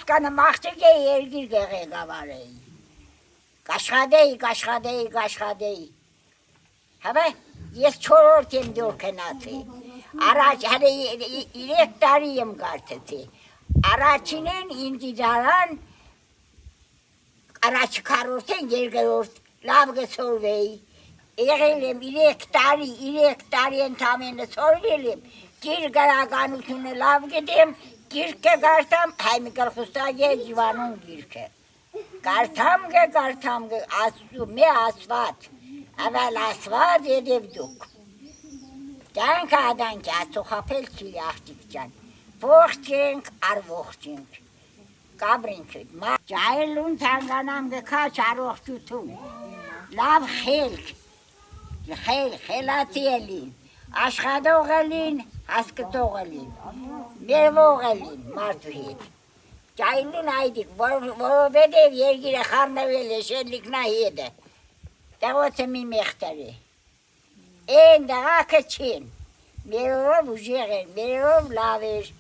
կանը մաղթիկ էի երգիր գեղեգավար էի, կաշխադեի, հավե, ես չորորդ եմ դոր կնացի, առաջ հալի 3 տարի եմ գարթեցի, առաջինեն ինձի դարան, առաջ քառորդեն երկրորդ լավ գցորվեի, եղել եմ 3 տարի ընդամենը սորվել եմ, գիր գրականությունը լավ գիտեմ, գիրքը գարթամ, հայմիկալ խուստագե ժիվանուն գիրքը, գարթամ գե, մե ասված, ավել ասված եդև դուք, դանք ադանք, ասու խապել չիլի աղջիկ ճան, ողջենք, արողջենք, կաբրինքըտ, ճայլուն թանգանամ գքաչ արողջություն, լավ խելացի էլին, աշխատող էլին, հասկտող էլին, մերվող էլին մարդու հետ, ճայլուն այդիկ, որովհետև երգիրը խարնվել է շելիքնա հետը, դեղոցը մի մեղտար է, են դղակը չեն, մերով ուժեղ են, մերով լավ էր,